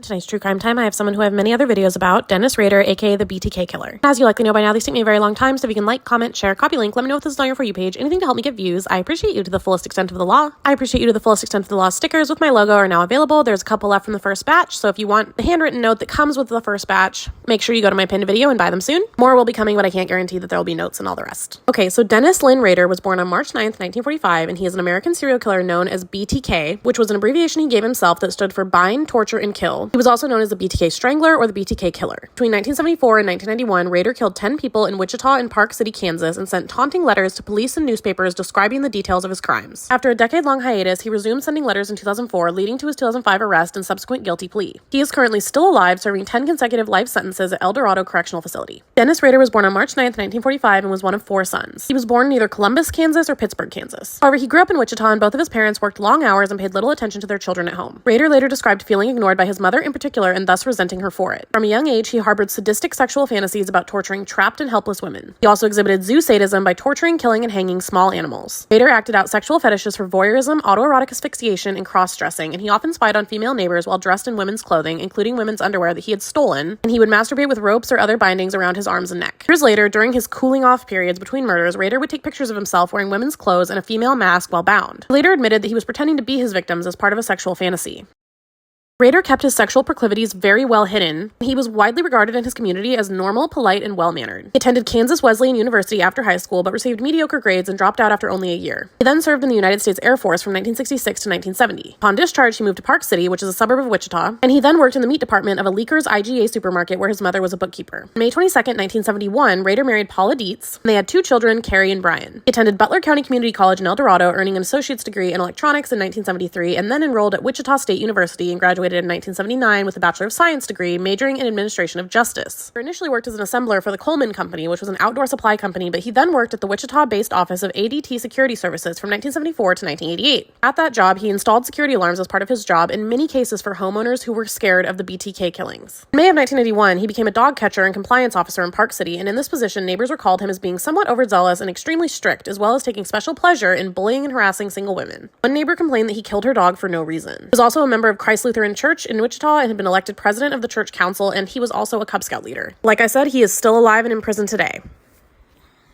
tonight's True Crime Time, I have someone who I have many other videos about, Dennis Rader, aka the BTK killer. As you likely know by now, these take me a very long time, so if you can like, comment, share, copy link, let me know if this is on your For You page, anything to help me get views. I appreciate you to the fullest extent of the law. I appreciate you to the fullest extent of the law. Stickers with my logo are now available. There's a couple left from the first batch, so if you want the handwritten note that comes with the first batch, make sure you go to my pinned video and buy them soon. More will be coming, but I can't guarantee that there will be notes and all the rest. Okay, so Dennis Lynn Rader was born on March 9th, 1945, and he is an American serial killer known as BTK, which was an abbreviation he gave himself that stood for bind, torture, and kill. He was also known as the BTK Strangler or the BTK Killer. Between 1974 and 1991, Rader killed 10 people in Wichita and Park City, Kansas, and sent taunting letters to police and newspapers describing the details of his crimes. After a decade-long hiatus, he resumed sending letters in 2004, leading to his 2005 arrest and subsequent guilty plea. He is currently still alive, serving 10 consecutive life sentences at El Dorado Correctional Facility. Dennis Rader was born on March 9th, 1945, and was one of 4 sons. He was born in either Columbus, Kansas, or Pittsburgh, Kansas. However, he grew up in Wichita, and both of his parents worked long hours and paid little attention to their children at home. Rader later described feeling ignored by his mother in particular and thus resenting her for it. From a young age, he harbored sadistic sexual fantasies about torturing trapped and helpless women. He also exhibited zoo sadism by torturing, killing, and hanging small animals. Rader acted out sexual fetishes for voyeurism, autoerotic asphyxiation, and cross-dressing, and he often spied on female neighbors while dressed in women's clothing, including women's underwear that he had stolen, and he would masturbate with ropes or other bindings around his arms and neck. Years later, during his cooling-off periods between murders, Rader would take pictures of himself wearing women's clothes and a female mask while bound. He later admitted that he was pretending to be his victims as part of a sexual fantasy. Rader kept his sexual proclivities very well hidden. He was widely regarded in his community as normal, polite, and well-mannered. He attended Kansas Wesleyan University after high school, but received mediocre grades and dropped out after only a year. He then served in the United States Air Force from 1966 to 1970. Upon discharge, he moved to Park City, which is a suburb of Wichita, and he then worked in the meat department of a Leaker's IGA supermarket where his mother was a bookkeeper. On May 22nd, 1971, Rader married Paula Dietz, and they had 2 children, Carrie and Brian. He attended Butler County Community College in El Dorado, earning an associate's degree in electronics in 1973, and then enrolled at Wichita State University and graduated in 1979 with a Bachelor of Science degree, majoring in Administration of Justice. He initially worked as an assembler for the Coleman Company, which was an outdoor supply company, but he then worked at the Wichita-based office of ADT Security Services from 1974 to 1988. At that job, he installed security alarms as part of his job in many cases for homeowners who were scared of the BTK killings. In May of 1981, he became a dog catcher and compliance officer in Park City, and in this position, neighbors recalled him as being somewhat overzealous and extremely strict, as well as taking special pleasure in bullying and harassing single women. One neighbor complained that he killed her dog for no reason. He was also a member of Christ Lutheran Church in Wichita and had been elected president of the church council, and he was also a Cub Scout leader. Like I said, he is still alive and in prison today.